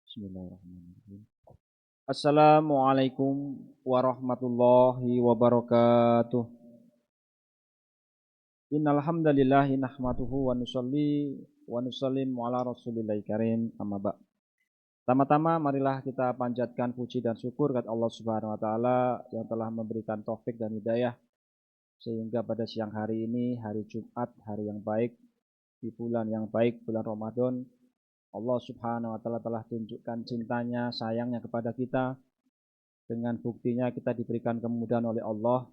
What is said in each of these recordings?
Bismillahirrahmanirrahim. Assalamualaikum warahmatullahi wabarakatuh. Innal hamdalillah nahmaduhu wa nusalli wa nusallim ala Rasulillahil karim amma ba'. Pertama-tama marilah kita panjatkan puji dan syukur kepada Allah Subhanahu wa taala yang telah memberikan taufik dan hidayah sehingga pada siang hari ini, hari Jumat, hari yang baik, di bulan yang baik, bulan Ramadan, Allah Subhanahu wa taala telah tunjukkan cintanya, sayangnya kepada kita. Dengan buktinya kita diberikan kemudahan oleh Allah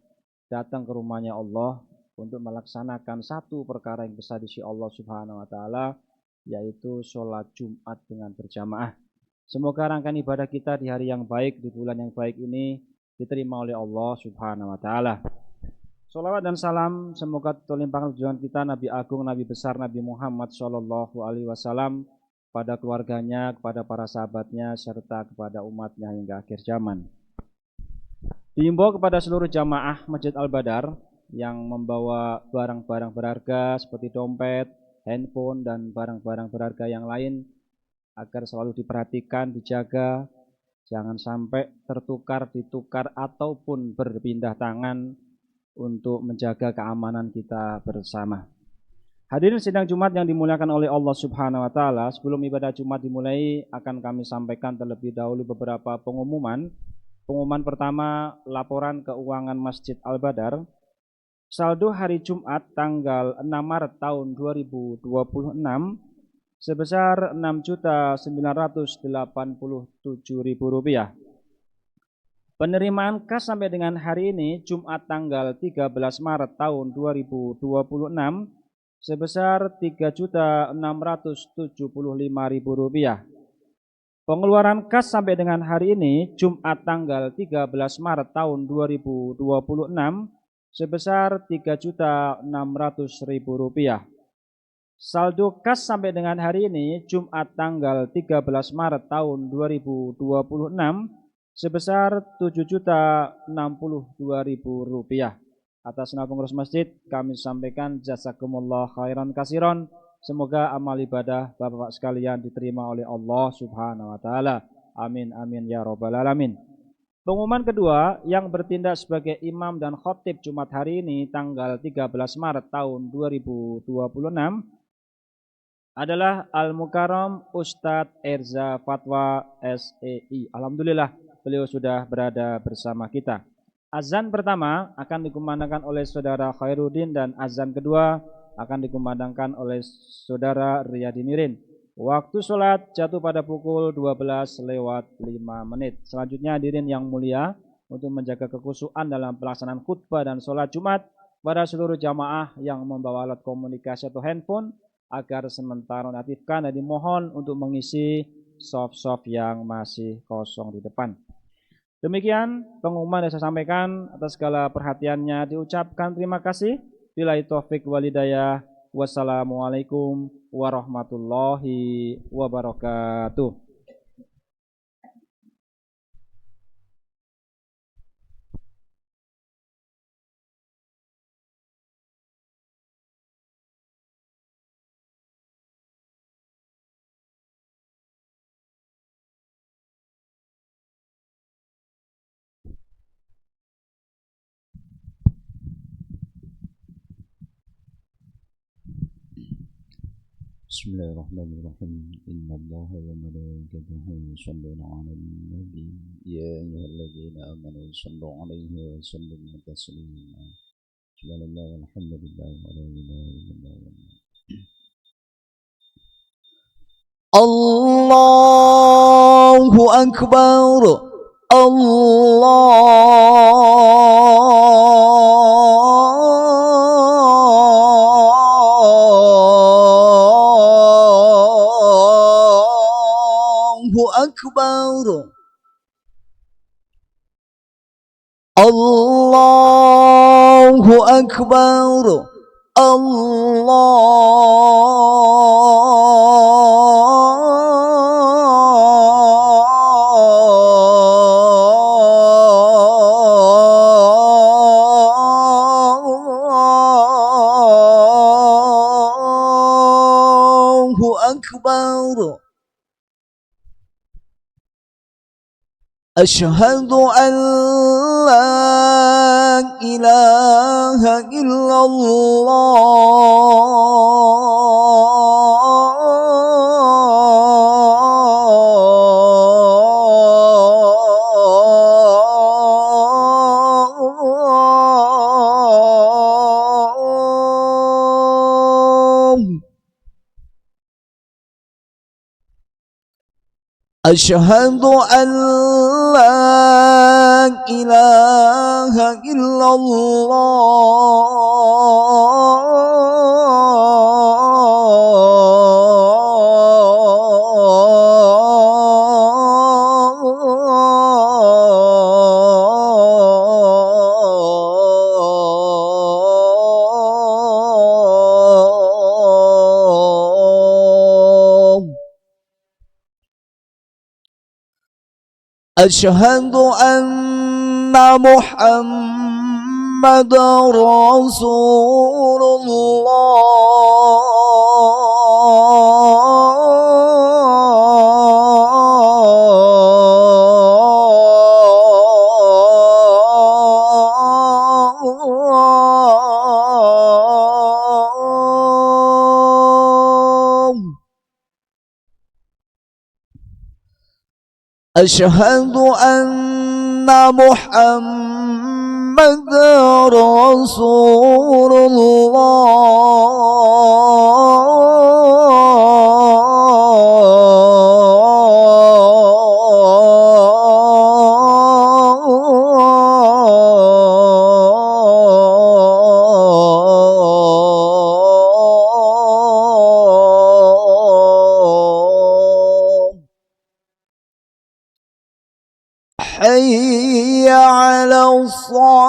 datang ke rumahnya Allah untuk melaksanakan satu perkara yang besar di sisi Allah Subhanahu wa taala, yaitu sholat Jumat dengan berjamaah. Semoga rangkaian ibadah kita di hari yang baik, di bulan yang baik ini diterima oleh Allah Subhanahu wa taala. Sholawat dan salam semoga terlimpahkan tujuan kita Nabi Agung, Nabi besar Nabi Muhammad Shallallahu alaihi wasallam, pada keluarganya, kepada para sahabatnya, serta kepada umatnya hingga akhir zaman. Diimbau kepada seluruh jamaah Masjid Al-Badar yang membawa barang-barang berharga seperti dompet, handphone, dan barang-barang berharga yang lain agar selalu diperhatikan, dijaga, jangan sampai tertukar, ditukar, ataupun berpindah tangan untuk menjaga keamanan kita bersama. Hadirin sidang Jumat yang dimuliakan oleh Allah Subhanahu wa taala, sebelum ibadah Jumat dimulai akan kami sampaikan terlebih dahulu beberapa pengumuman. Pengumuman pertama, laporan keuangan Masjid Al-Badar. Saldo hari Jumat tanggal 6 Maret tahun 2026 sebesar Rp6.987.000. Penerimaan kas sampai dengan hari ini Jumat tanggal 13 Maret tahun 2026 sebesar Rp3.675.000. Pengeluaran kas sampai dengan hari ini Jumat tanggal 13 Maret tahun 2026 sebesar Rp3.600.000. Saldo kas sampai dengan hari ini Jumat tanggal 13 Maret tahun 2026 sebesar Rp7.062.000. Atas nama pengurus masjid kami sampaikan jazakumullah khairan kasiron. Semoga amal ibadah Bapak sekalian diterima oleh Allah Subhanahu wa taala. Amin amin ya rabbal alamin. Pengumuman kedua, yang bertindak sebagai imam dan khotib Jumat hari ini tanggal 13 Maret tahun 2026 adalah Al-Mukarram Ustadz Erza Fatwa SEI. Alhamdulillah beliau sudah berada bersama kita. Azan pertama akan dikumandangkan oleh saudara Khairuddin dan azan kedua akan dikumandangkan oleh saudara Riyadi Mirin. Waktu sholat jatuh pada pukul 12:05. Selanjutnya hadirin yang mulia, untuk menjaga kekhusyuan dalam pelaksanaan khutbah dan sholat Jumat pada seluruh jamaah yang membawa alat komunikasi atau handphone agar sementara nonaktifkan dan dimohon untuk mengisi soft yang masih kosong di depan. Demikian pengumuman yang saya sampaikan. Atas segala perhatiannya diucapkan terima kasih. Billahi taufik wal hidayah. Wassalamualaikum warahmatullahi wabarakatuh. Bismillahirrahmanirrahim. Innallaha wa malaikatahu yusholluna 'alan nabi ya ayyuhalladzina amanu shallu 'alaihi wa sallimu taslima. Subhanallah walhamdulillah wa la ilaha illallah. Allahu akbar. Akbar. Allahu akbar. Allahu akbar. أشهد أن لا إله إلا الله. أشهد أن لا إله إلا الله. أشهد أن محمد رسول الله. أشهد أن محمد رسول الله. حي على الصلاة.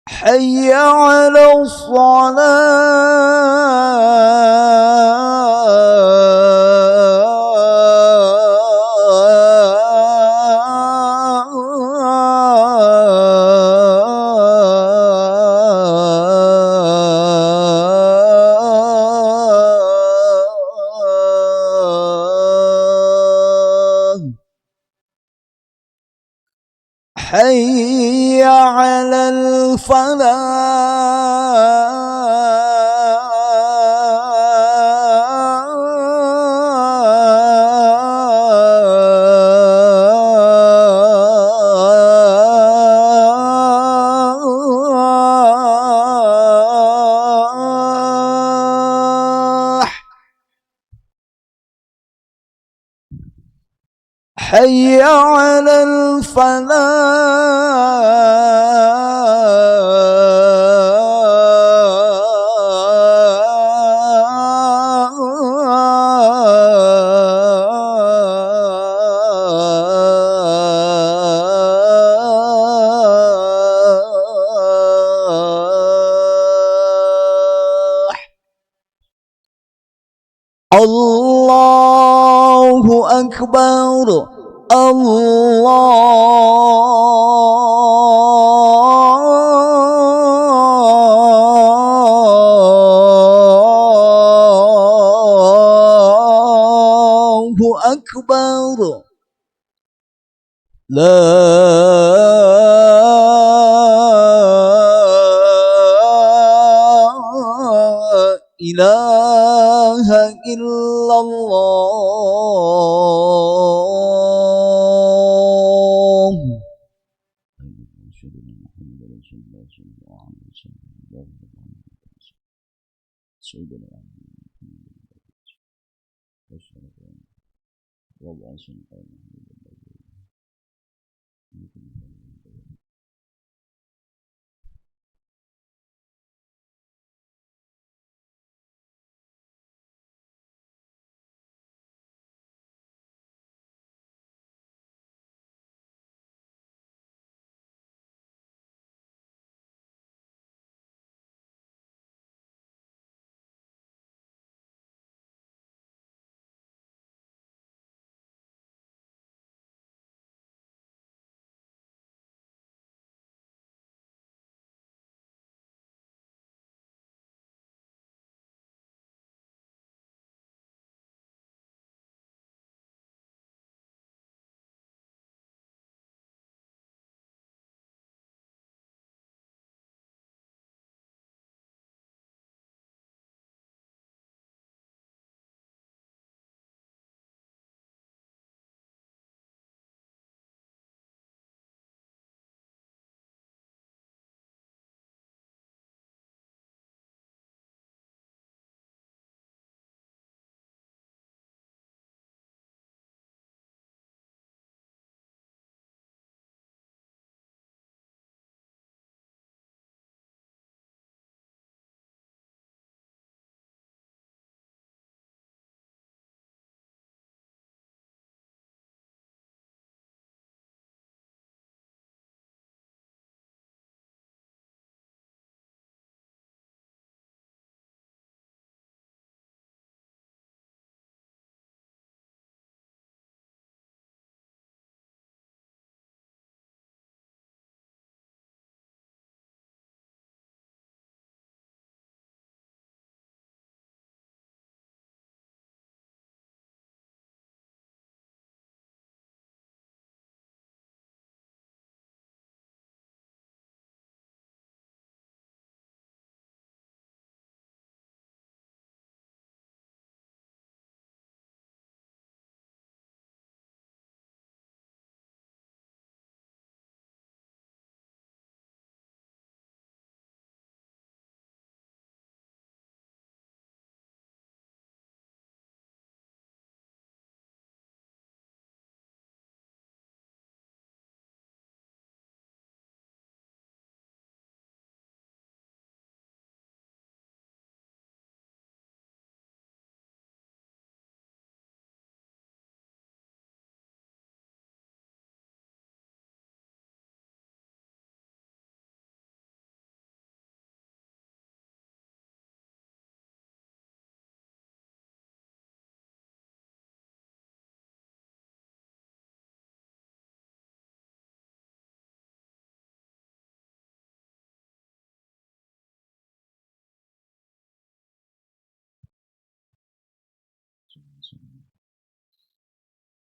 حي على الصلاة. حي على الفلاح. حي على الفلاح. الله أكبر. الله أكبر. لا إله إلا الله.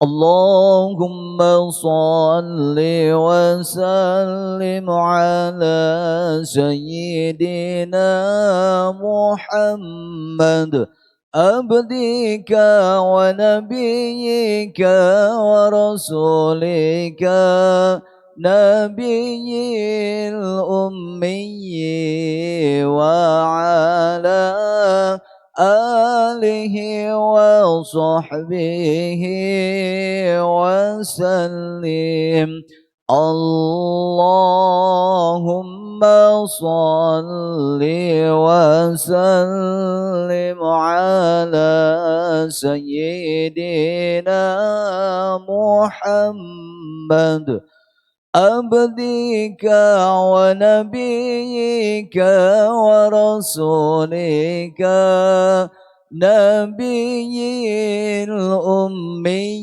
اللهم صل وسلم على سيدنا محمد عبدك ونبيك ورسولك نبي الأمي وعلى آله وصحبه وسلم اللهم صل وسلم على سيدنا محمد عبدك ونبيك ورسولك نبي الأمي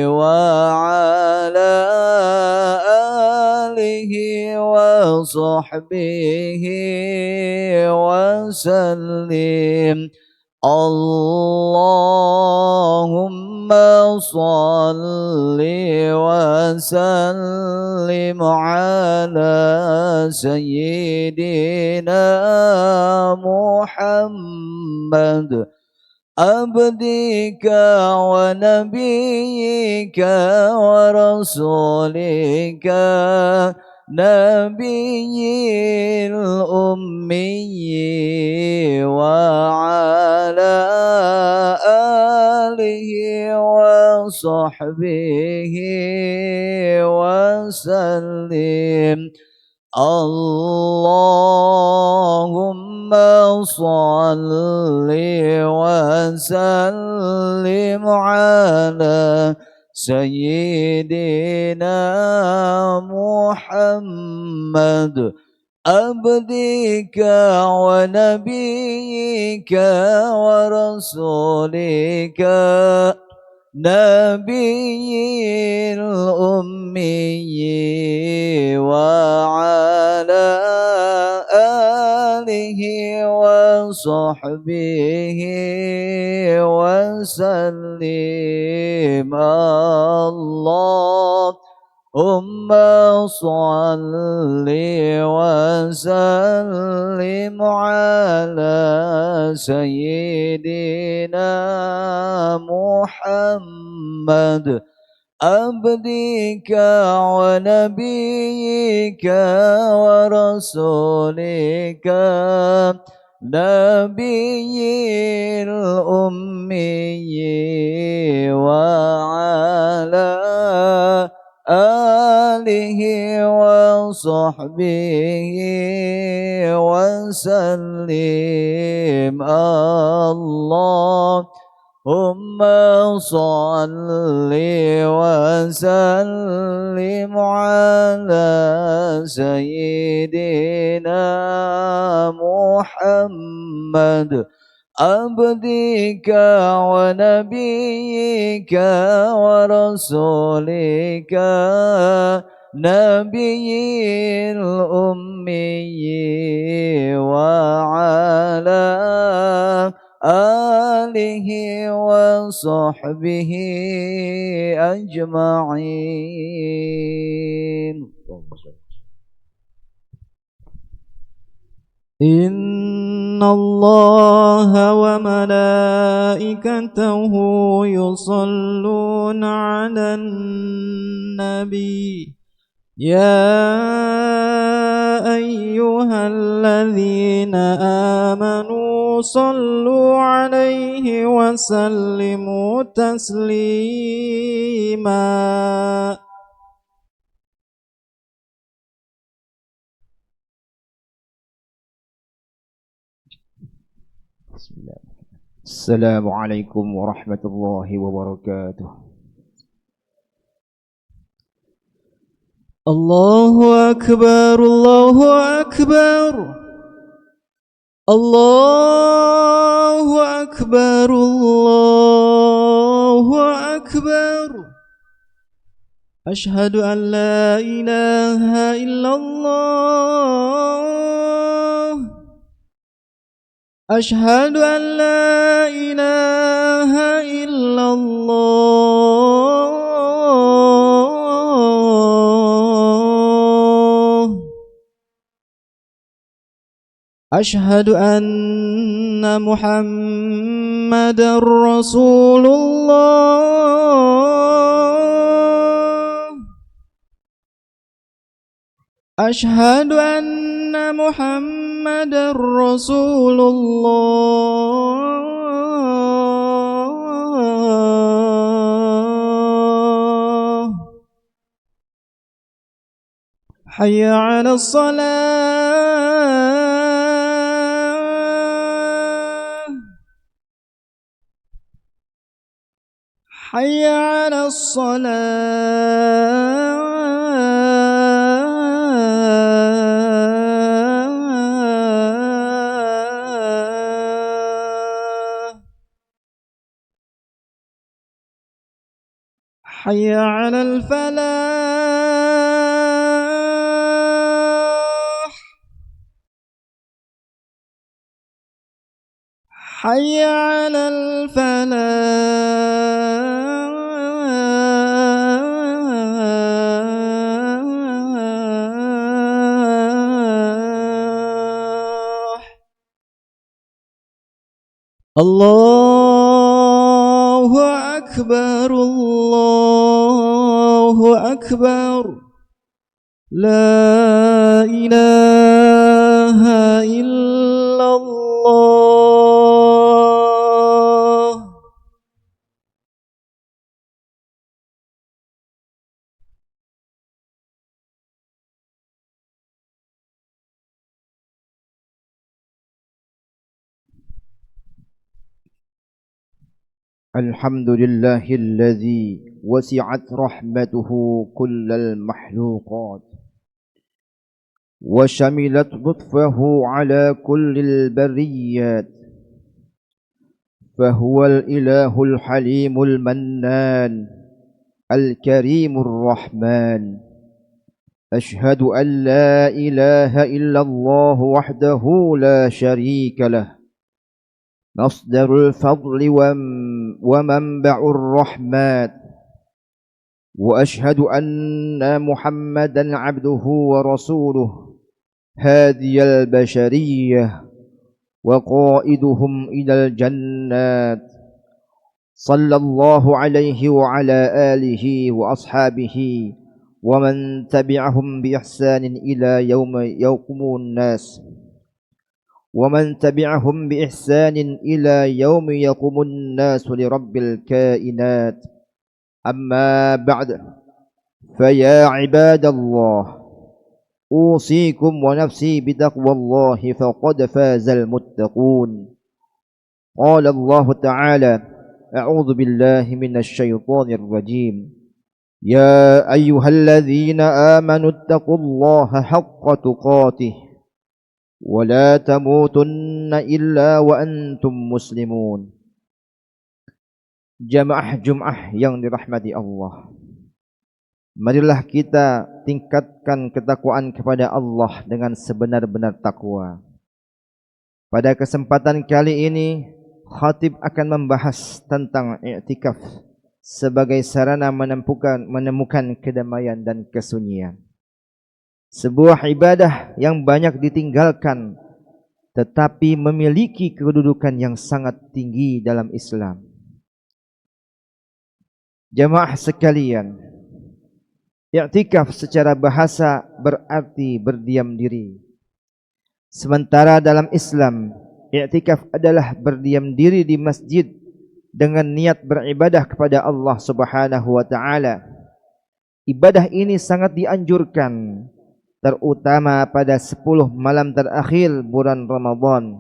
وعلى آله وصحبه وسلم اللهم صل وسلم على سيدنا محمد عبدك ونبيك ورسولك نبي الأمي وعلى آله وصحبه وسلم اللهم صل وسلم على سيدنا محمد عبدك ونبيك ورسولك نبي الأمي وعلى آله وصحبه وسلم اللهم صل وسلم على سيدنا محمد عبدك ونبيك ورسولك نبي الأمي وعلى آله وصحبه وسلم اللهم صل وسلم على سيدنا محمد عبدك ونبيك ورسولك نبي الأمي وعلى آله وصحبه أجمعين. إن الله وملائكته يصلون على النبي يا أيها الذين آمنوا صلوا عليه وسلموا تسليما. السلام عليكم ورحمة الله وبركاته. الله أكبر الله أكبر الله أكبر الله أكبر أشهد أن لا إله إلا الله أشهد أن لا إله إلا الله أشهد أن محمدًا رسول الله أشهد أن محمدًا رسول الله حي على الصلاة حي على الصلاة حي على الفلاح حي على الفلاح الله أكبر الله أكبر لا إله إلا الله الحمد لله الذي وسعت رحمته كل المخلوقات وشملت لطفه على كل البريات فهو الإله الحليم المنان الكريم الرحمن أشهد أن لا إله إلا الله وحده لا شريك له مصدر الفضل ومنبع الرحمات وأشهد أن محمدًا عبده ورسوله هادي البشرية وقائدهم إلى الجنات صلى الله عليه وعلى آله وأصحابه ومن تبعهم بإحسان إلى يوم يقوم الناس ومن تبعهم بإحسان إلى يوم يقوم الناس لرب الكائنات أما بعد فيا عباد الله أوصيكم ونفسي بتقوى الله فقد فاز المتقون قال الله تعالى أعوذ بالله من الشيطان الرجيم يا أيها الذين آمنوا اتقوا الله حق تقاته ولا تموتن إلا وأنتم مسلمون. Jamaah Jum'ah yang dirahmati Allah, marilah kita tingkatkan ketakwaan kepada Allah dengan sebenar-benar takwa. Pada kesempatan kali ini, khatib akan membahas tentang i'tikaf sebagai sarana menemukan kedamaian dan kesunyian. Sebuah ibadah yang banyak ditinggalkan tetapi memiliki kedudukan yang sangat tinggi dalam Islam. Jamaah sekalian, i'tikaf secara bahasa berarti berdiam diri. Sementara dalam Islam, i'tikaf adalah berdiam diri di masjid dengan niat beribadah kepada Allah Subhanahu wa taala. Ibadah ini sangat dianjurkan, terutama pada 10 malam terakhir bulan Ramadan,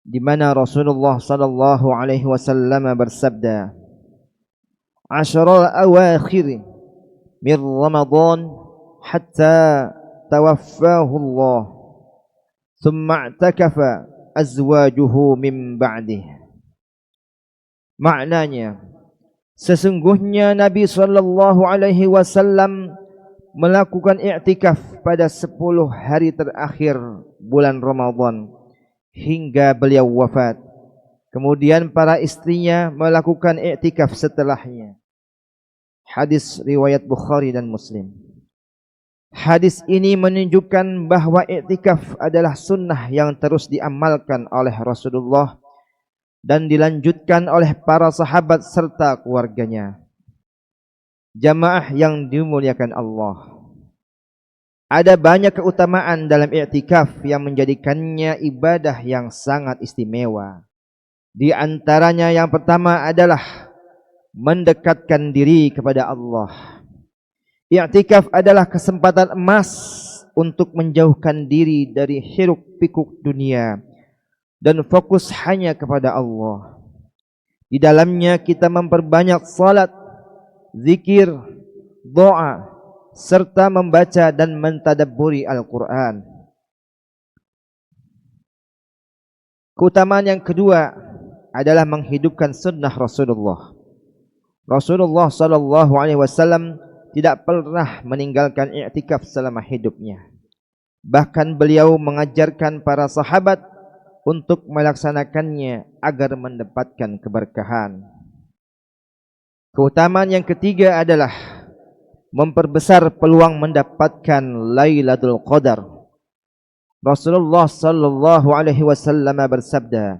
di mana Rasulullah sallallahu alaihi wasallam bersabda, "Ashrul awakhir min Ramadan hatta tawaffahu Allah, thumma i'takafa azwajuhu min ba'dih." Maknanya, sesungguhnya Nabi sallallahu alaihi wasallam melakukan i'tikaf pada 10 hari terakhir bulan Ramadan hingga beliau wafat. Kemudian para istrinya melakukan i'tikaf setelahnya. Hadis riwayat Bukhari dan Muslim. Hadis ini menunjukkan bahwa i'tikaf adalah sunnah yang terus diamalkan oleh Rasulullah dan dilanjutkan oleh para sahabat serta keluarganya. Jamaah yang dimuliakan Allah, ada banyak keutamaan dalam i'tikaf yang menjadikannya ibadah yang sangat istimewa. Di antaranya yang pertama adalah mendekatkan diri kepada Allah. I'tikaf adalah kesempatan emas untuk menjauhkan diri dari hiruk pikuk dunia dan fokus hanya kepada Allah. Di dalamnya kita memperbanyak salat, zikir, doa, serta membaca dan mentadabburi Al-Quran. Keutamaan yang kedua adalah menghidupkan sunnah Rasulullah. Rasulullah SAW tidak pernah meninggalkan i'tikaf selama hidupnya. Bahkan beliau mengajarkan para sahabat untuk melaksanakannya agar mendapatkan keberkahan. Keutamaan yang ketiga adalah memperbesar peluang mendapatkan Lailatul Qadar. Rasulullah sallallahu alaihi wasallam bersabda,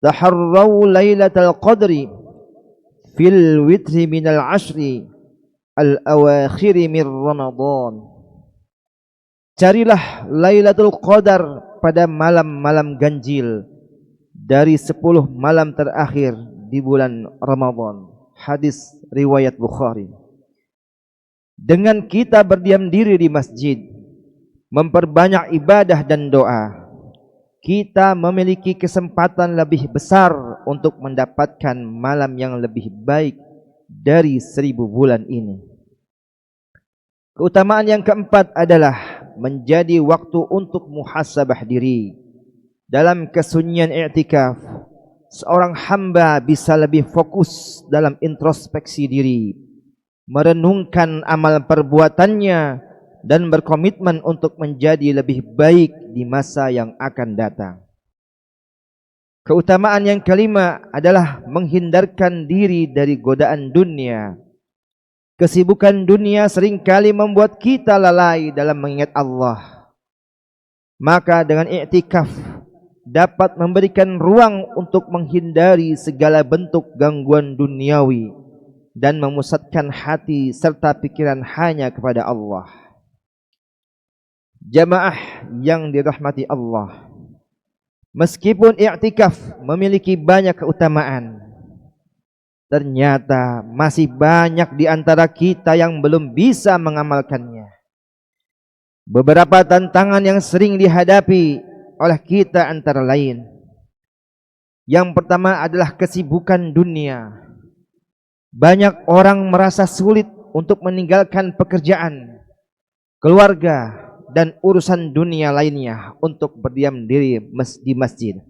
"Taharraw Lailatul Qadri fil witri minal ashri al-awakhiri min Ramadan." Carilah Lailatul Qadar pada malam-malam ganjil dari 10 malam terakhir di bulan Ramadan. Hadis riwayat Bukhari. Dengan kita berdiam diri di masjid, memperbanyak ibadah dan doa, kita memiliki kesempatan lebih besar untuk mendapatkan malam yang lebih baik dari 1000 bulan ini. Keutamaan yang keempat adalah menjadi waktu untuk muhasabah diri. Dalam kesunyian i'tikaf, seorang hamba bisa lebih fokus dalam introspeksi diri, merenungkan amal perbuatannya dan berkomitmen untuk menjadi lebih baik di masa yang akan datang. Keutamaan yang kelima adalah menghindarkan diri dari godaan dunia. Kesibukan dunia seringkali membuat kita lalai dalam mengingat Allah. Maka dengan i'tikaf dapat memberikan ruang untuk menghindari segala bentuk gangguan duniawi dan memusatkan hati serta pikiran hanya kepada Allah. Jamaah yang dirahmati Allah, meskipun i'tikaf memiliki banyak keutamaan, ternyata masih banyak di antara kita yang belum bisa mengamalkannya. Beberapa tantangan yang sering dihadapi oleh kita antara lain. Yang pertama adalah kesibukan dunia. Banyak orang merasa sulit untuk meninggalkan pekerjaan, keluarga, dan urusan dunia lainnya untuk berdiam diri di masjid.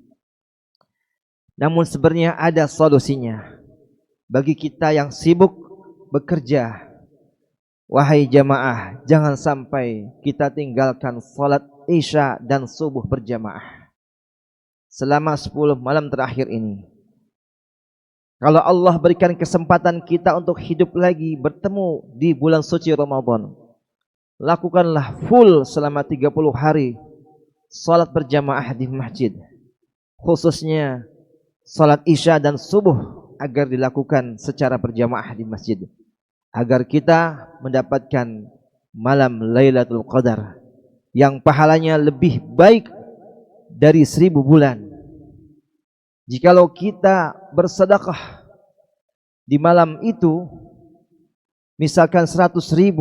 Namun sebenarnya ada solusinya. Bagi kita yang sibuk bekerja, wahai jamaah, jangan sampai kita tinggalkan salat Isya dan subuh berjamaah selama 10 malam terakhir ini. Kalau Allah berikan kesempatan kita untuk hidup lagi, bertemu di bulan suci Ramadan, lakukanlah full selama 30 hari salat berjamaah di masjid, khususnya salat Isya dan subuh, agar dilakukan secara berjamaah di masjid, agar kita mendapatkan malam Lailatul Qadar yang pahalanya lebih baik dari 1000 bulan. Jikalau kita bersedekah di malam itu, misalkan 100.000,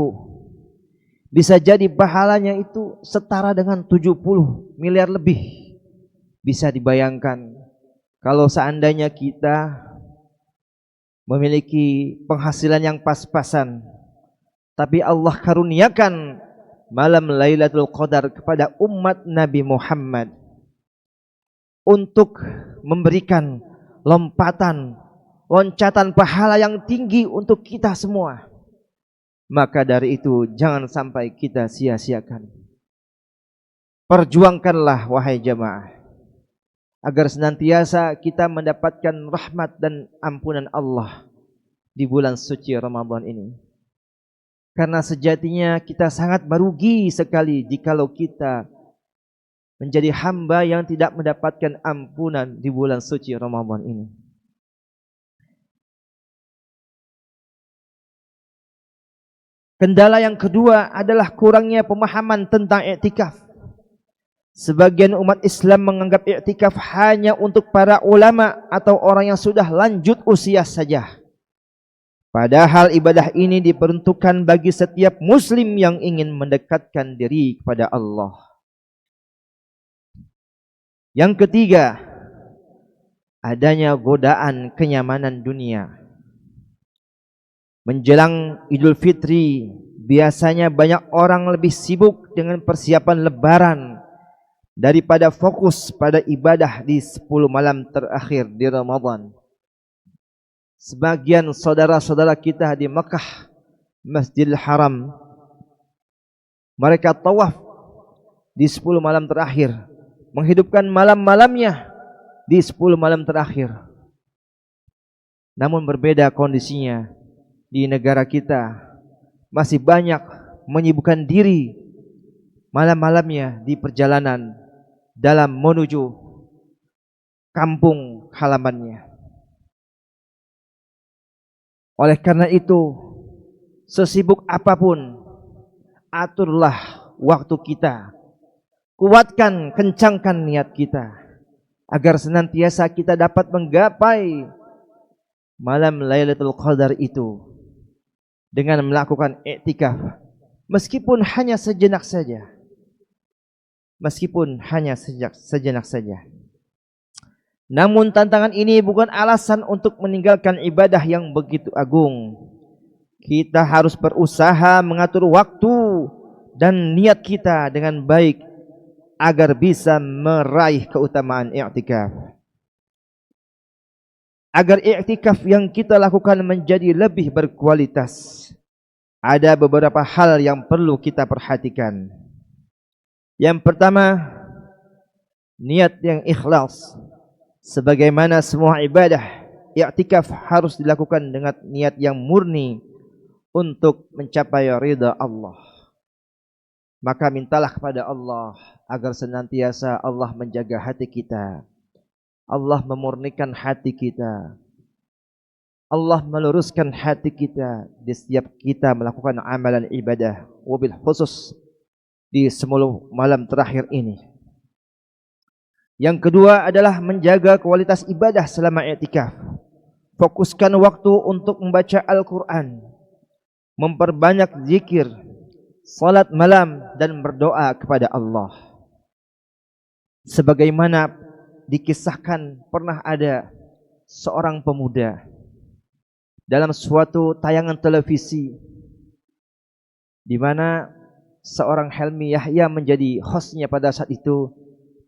bisa jadi pahalanya itu setara dengan 70 miliar lebih. Bisa dibayangkan kalau seandainya kita memiliki penghasilan yang pas-pasan, tapi Allah karuniakan malam Lailatul Qadar kepada umat Nabi Muhammad untuk memberikan loncatan pahala yang tinggi untuk kita semua. Maka dari itu jangan sampai kita sia-siakan. Perjuangkanlah wahai jamaah. agar senantiasa kita mendapatkan rahmat dan ampunan Allah di bulan suci Ramadan ini. Karena sejatinya kita sangat merugi sekali jikalau kita menjadi hamba yang tidak mendapatkan ampunan di bulan suci Ramadan ini. Kendala yang kedua adalah kurangnya pemahaman tentang i'tikaf. Sebagian umat Islam menganggap i'tikaf hanya untuk para ulama atau orang yang sudah lanjut usia saja. Padahal ibadah ini diperuntukkan bagi setiap muslim yang ingin mendekatkan diri kepada Allah. Yang ketiga, adanya godaan kenyamanan dunia. Menjelang Idul Fitri, biasanya banyak orang lebih sibuk dengan persiapan lebaran daripada fokus pada ibadah di 10 malam terakhir di Ramadan. Sebagian saudara-saudara kita di Mekah, Masjidil Haram, mereka tawaf di 10 malam terakhir, menghidupkan malam-malamnya di 10 malam terakhir. Namun berbeda kondisinya di negara kita, masih banyak menyibukkan diri malam-malamnya di perjalanan dalam menuju kampung halamannya. Oleh karena itu, sesibuk apapun, aturlah waktu kita. Kuatkan, kencangkan niat kita, agar senantiasa kita dapat menggapai malam Lailatul Qadar itu dengan melakukan i'tikaf, meskipun hanya sejenak saja. Meskipun hanya sejenak saja. Namun tantangan ini bukan alasan untuk meninggalkan ibadah yang begitu agung. Kita harus berusaha mengatur waktu dan niat kita dengan baik agar bisa meraih keutamaan i'tikaf. Agar i'tikaf yang kita lakukan menjadi lebih berkualitas, ada beberapa hal yang perlu kita perhatikan. Yang pertama, niat yang ikhlas. Sebagaimana semua ibadah, i'tikaf harus dilakukan dengan niat yang murni untuk mencapai ridha Allah. Maka mintalah kepada Allah agar senantiasa Allah menjaga hati kita, Allah memurnikan hati kita, Allah meluruskan hati kita di setiap kita melakukan amalan ibadah, wabil khusus di 10 malam terakhir ini. Yang kedua adalah menjaga kualitas ibadah selama i'tikaf. Fokuskan waktu untuk membaca Al-Quran, memperbanyak zikir, salat malam, dan berdoa kepada Allah. Sebagaimana dikisahkan, pernah ada seorang pemuda dalam suatu tayangan televisi di mana seorang Helmi Yahya menjadi hostnya pada saat itu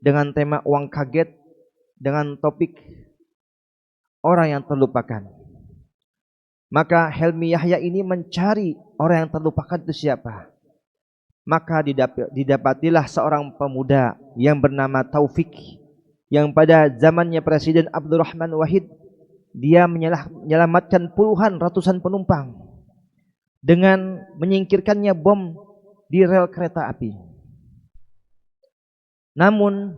dengan tema uang kaget dengan topik orang yang terlupakan. Maka Helmi Yahya ini mencari orang yang terlupakan itu siapa. Maka didapatilah seorang pemuda yang bernama Taufik, yang pada zamannya Presiden Abdurrahman Wahid, dia menyelamatkan puluhan ratusan penumpang dengan menyingkirkannya bom di rel kereta api. Namun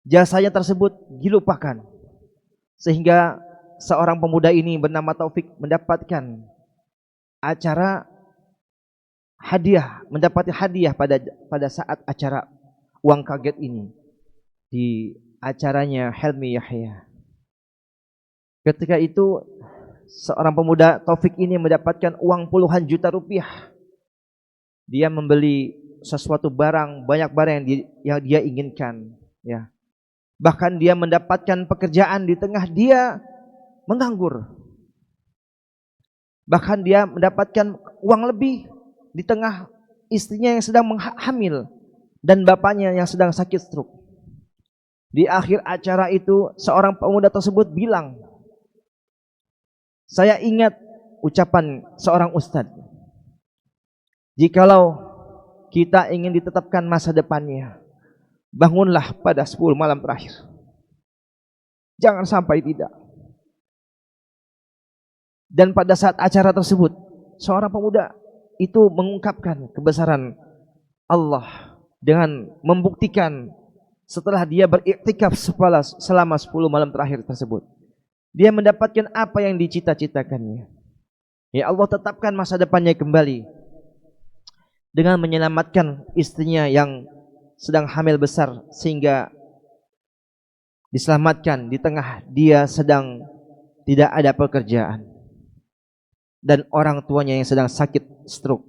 jasanya tersebut dilupakan, sehingga seorang pemuda ini bernama Taufik mendapatkan mendapati hadiah pada saat acara uang kaget ini di acaranya Helmi Yahya. Ketika itu seorang pemuda Taufik ini mendapatkan uang puluhan juta rupiah. Dia membeli sesuatu barang, banyak barang yang dia inginkan, ya. Bahkan dia mendapatkan pekerjaan di tengah dia menganggur. Bahkan dia mendapatkan uang lebih di tengah istrinya yang sedang hamil dan bapaknya yang sedang sakit stroke. Di akhir acara itu seorang pemuda tersebut bilang, "Saya ingat ucapan seorang ustadz, jikalau kita ingin ditetapkan masa depannya, bangunlah pada 10 malam terakhir. Jangan sampai tidak. Dan pada saat acara tersebut, seorang pemuda itu mengungkapkan kebesaran Allah dengan membuktikan setelah dia beriktikaf selama 10 malam terakhir tersebut, dia mendapatkan apa yang dicita-citakannya. Ya Allah tetapkan masa depannya kembali dengan menyelamatkan istrinya yang sedang hamil besar, sehingga diselamatkan di tengah dia sedang tidak ada pekerjaan dan orang tuanya yang sedang sakit stroke,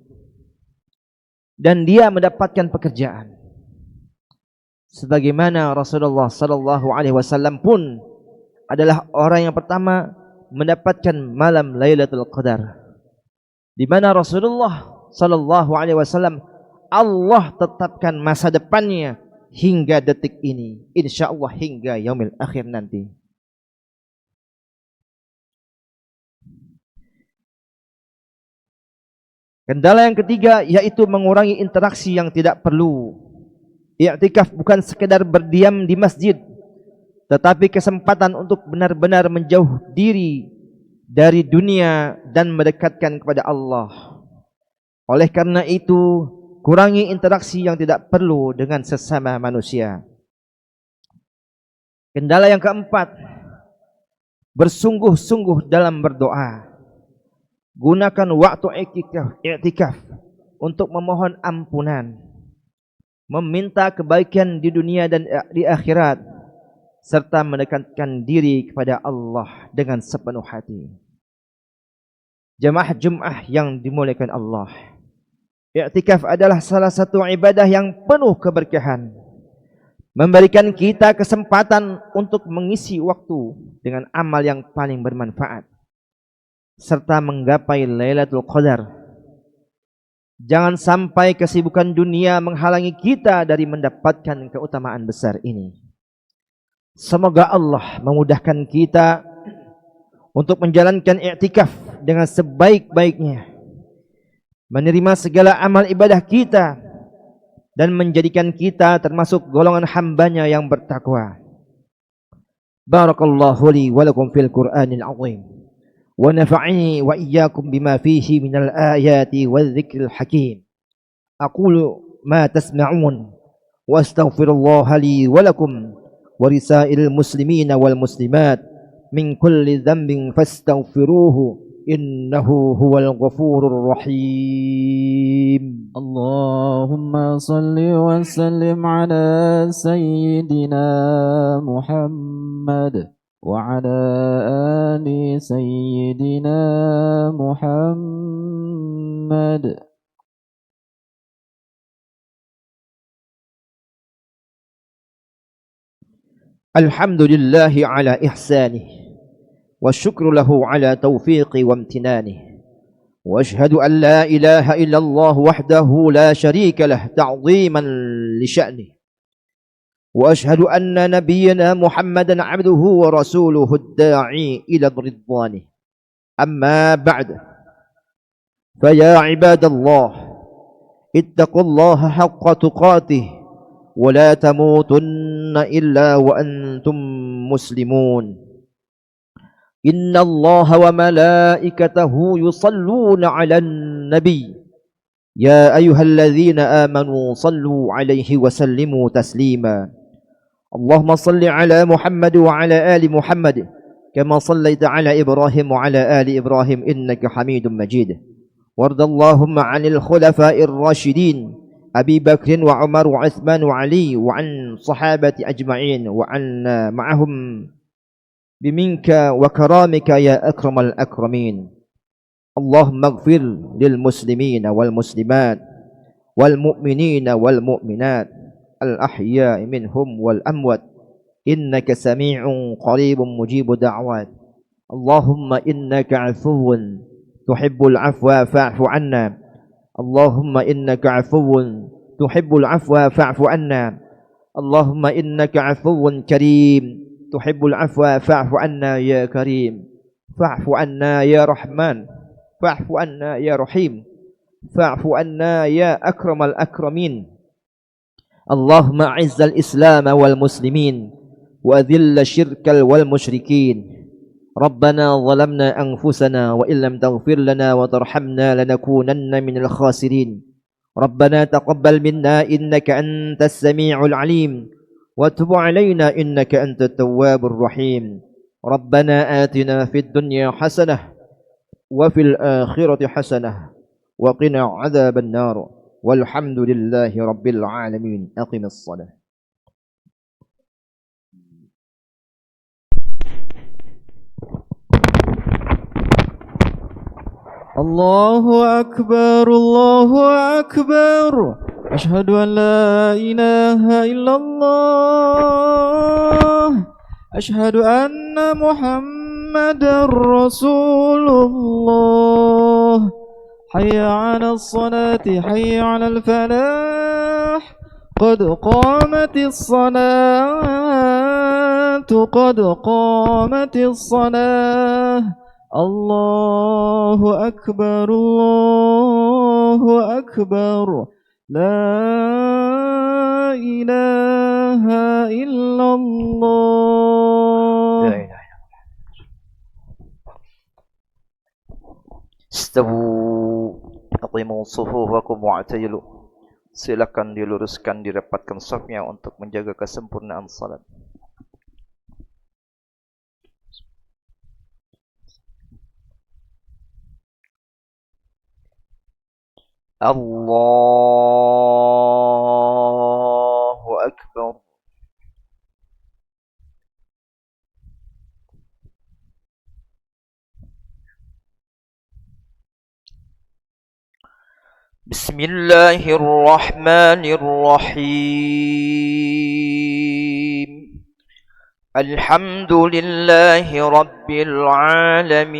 dan dia mendapatkan pekerjaan. Sebagaimana Rasulullah sallallahu alaihi wasallam pun adalah orang yang pertama mendapatkan malam Lailatul Qadar, di mana Rasulullah sallallahu alaihi wasallam Allah tetapkan masa depannya hingga detik ini, insyaallah hingga yaumil akhir nanti. Kendala yang ketiga yaitu mengurangi interaksi yang tidak perlu. I'tikaf bukan sekedar berdiam di masjid, tetapi kesempatan untuk benar-benar menjauh diri dari dunia dan mendekatkan kepada Allah. Oleh karena itu, kurangi interaksi yang tidak perlu dengan sesama manusia. Kendala yang keempat, bersungguh-sungguh dalam berdoa. Gunakan waktu i'tikaf untuk memohon ampunan, meminta kebaikan di dunia dan di akhirat, serta mendekatkan diri kepada Allah dengan sepenuh hati. Jemaah Jumat yang dimuliakan Allah, i'tikaf adalah salah satu ibadah yang penuh keberkahan, memberikan kita kesempatan untuk mengisi waktu dengan amal yang paling bermanfaat serta menggapai Lailatul Qadar. Jangan sampai kesibukan dunia menghalangi kita dari mendapatkan keutamaan besar ini. Semoga Allah memudahkan kita untuk menjalankan i'tikaf dengan sebaik-baiknya, menerima segala amal ibadah kita, dan menjadikan kita termasuk golongan hambanya yang bertakwa. Barakallahu li wa lakum fil Qur'anil azim, wa nafa'ani wa iyyakum bima fihi minal ayati wadh-dhikril hakim. Aqulu ma tasma'un wa astaghfirullaha li wa lakum wa risa'il muslimina wal muslimat min kulli dhanbin fastaghfiruhu innahu huwal ghafurur rahim. Allahumma salli wa sallim ala sayyidina Muhammad وعلى آل سيدنا محمد. الحمد لله على إحسانه والشكر له على توفيقه وامتنانه وأشهد أن لا إله إلا الله وحده لا شريك له تعظيما لشأنه وأشهد أن نبينا محمدا عبده ورسوله الداعي إلى رضوانه. أما بعد، فيا عباد الله اتقوا الله حق تقاته ولا تموتن إلا وأنتم مسلمون. إن الله وملائكته يصلون على النبي يا أيها الذين آمنوا صلوا عليه وسلموا تسليما. اللهم صل على محمد وعلى آل محمد كما صليت على إبراهيم وعلى آل إبراهيم إنك حميد مجيد. وارض اللهم عن الخلفاء الراشدين أبي بكر وعمر وعثمان وعلي وعن صحابة أجمعين وعنا معهم بمنك وكرامك يا أكرم الأكرمين. اللهم اغفر للمسلمين والمسلمات والمؤمنين والمؤمنات الأحياء منهم والأموات إنك سميع قريب مجيب دعوات. اللهم إنك عفو تحب العفو فاعف عنا. اللهم إنك عفو تحب العفو فاعف عنا. اللهم إنك عفو كريم تحب العفو فاعف عنا يا كريم. فاعف عنا يا رحمن. فاعف عنا يا رحيم. فاعف عنا يا أكرم الأكرمين. اللهم أعز الإسلام والمسلمين وأذل الشرك والمشركين. ربنا ظلمنا أنفسنا وإن لم تغفر لنا وترحمنا لنكونن من الخاسرين. ربنا تقبل منا إنك أنت السميع العليم وتب علينا إنك أنت التواب الرحيم. ربنا آتنا في الدنيا حسنة وفي الآخرة حسنة وقنا عذاب النار والحمد لله رب العالمين. أقم الصلاة. الله أكبر الله أكبر أشهد أن لا إله إلا الله أشهد أن محمدا رسول الله حي على الصلاة حي على الفلاح قد قامت الصلاة قد قامت الصلاة الله أكبر الله أكبر لا إله إلا الله. Istawu, aqimu sufufakum wa'tadilu. Silakan diluruskan, dirapatkan safnya untuk menjaga kesempurnaan salat. Allahu Akbar. Bismillahirrahmanirrahim. Alhamdulillahi Rabbil Alamin.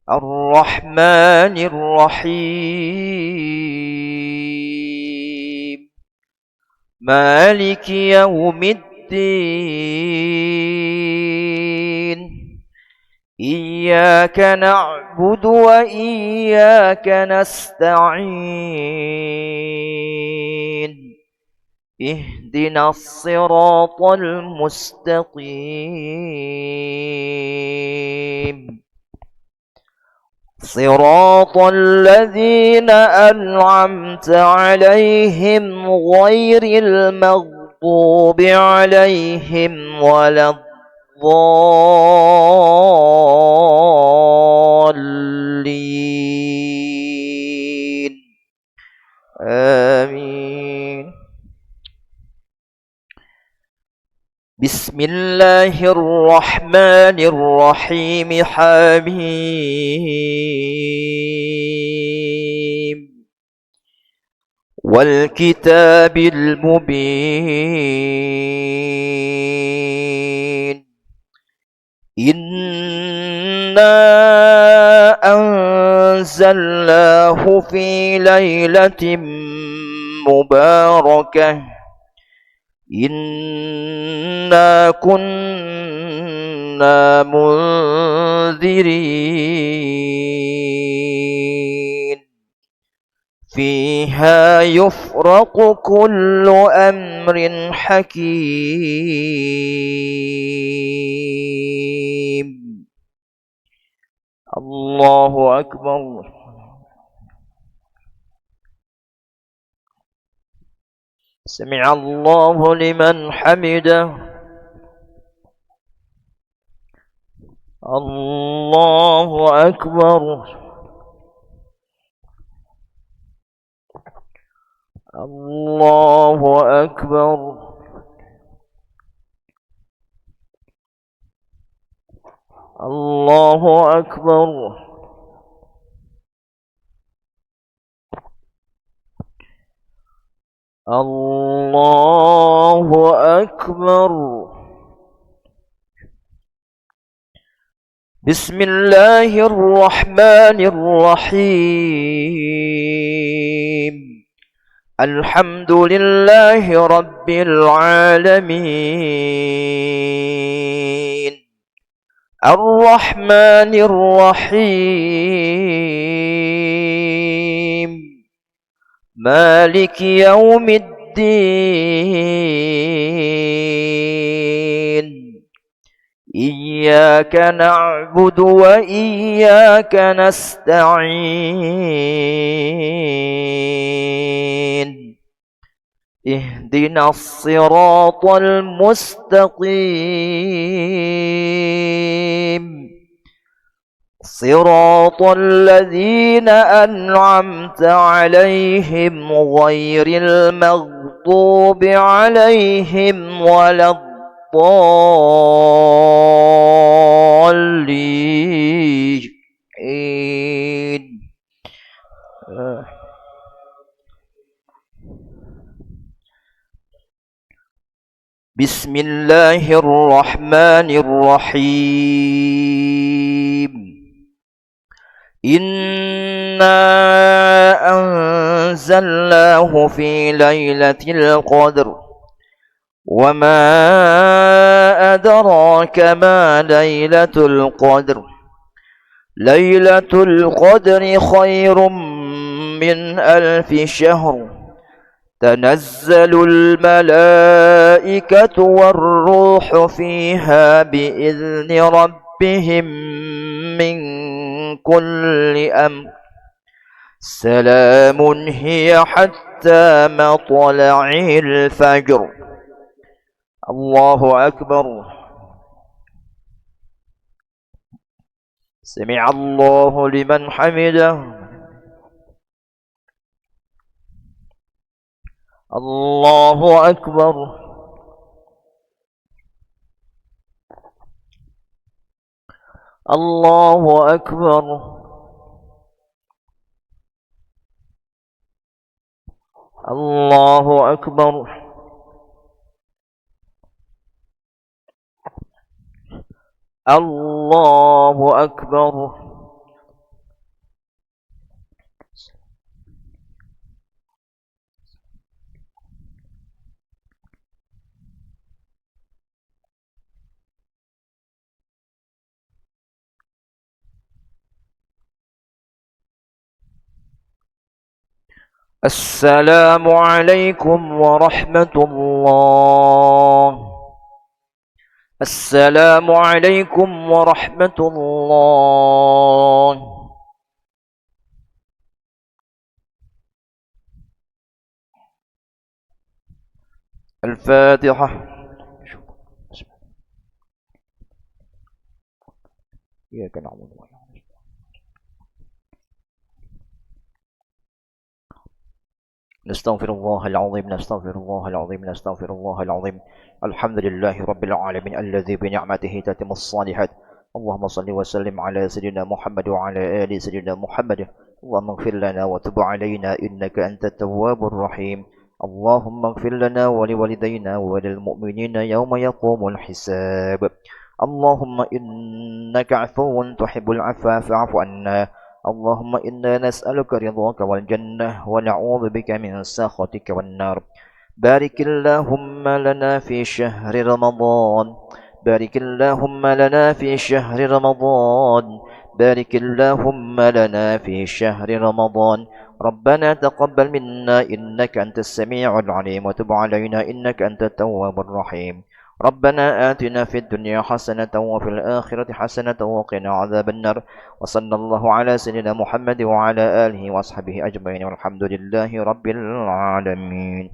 Ar-Rahmanir Rahim. Maliki Yawmiddin. Iyyaka na'budu wa iyyaka nasta'in. Ihdinas siratal mustaqim. Siratal ladzina an'amta 'alaihim ghairil maghdubi 'alaihim waladdallin. Amin. Bismillahirrahmanirrahim. Hamim. Wal kitabil mubin. Inna anzalnahu fi lailatin mubarakah. Inna kunna munzirin. Fiha yufraqu kullu amrin hakim. Allahu Akbar. Sami'allahu liman hamidah. Allahu Akbar. Allahu Akbar. Allahu Akbar. Allahu Akbar. Bismillahirrahmanirrahim. Alhamdulillahi Rabbil Alamin. Ar-Rahmanir Rahim. Maliki Yawmiddin. الدين إياك نعبد وإياك نستعين اهدنا الصراط المستقيم صراط الذين أنعمت عليهم غير المغضوب عليهم ولا الضالين. بسم الله الرحمن الرحيم. إنا أنزلناه في ليلة القدر وما أدراك ما ليلة القدر ليلة القدر خير من 1000 شهر تنزل الملائكة والروح فيها بإذن ربهم من كل أمر سلام هي حتى مطلع الفجر. الله أكبر. سمع الله لمن حمده. الله أكبر. الله أكبر. الله أكبر. الله أكبر. السلام عليكم ورحمة الله. السلام عليكم ورحمة الله. الفاتحة. إياك نعبد وإياك نستغفر الله العظيم. نستغفر الله العظيم. نستغفر الله العظيم. الحمد لله رب العالمين الذي بنعمته تتم الصالحات. اللهم صل وسلم على سيدنا محمد وعلى آل سيدنا محمد. اللهم اغفر لنا وتب علينا إنك أنت التواب الرحيم. اللهم اغفر لنا ولوالدينا وللمؤمنين يوم يقوم الحساب. اللهم إنك عفو تحب العفو فاعف عنا. اللهم إنا نسألك رضاك والجنة ونعوذ بك من سخطك والنار. بارك اللهم لنا في شهر رمضان. بارك اللهم لنا في شهر رمضان. بارك اللهم لنا في شهر رمضان. ربنا تقبل منا إنك أنت السميع العليم وتب علينا إنك أنت التواب الرحيم. ربنا آتنا في الدنيا حسنة وفي الآخرة حسنة وقنا عذاب النار. وصلى الله على سيدنا محمد وعلى آله وصحبه أجمعين والحمد لله رب العالمين.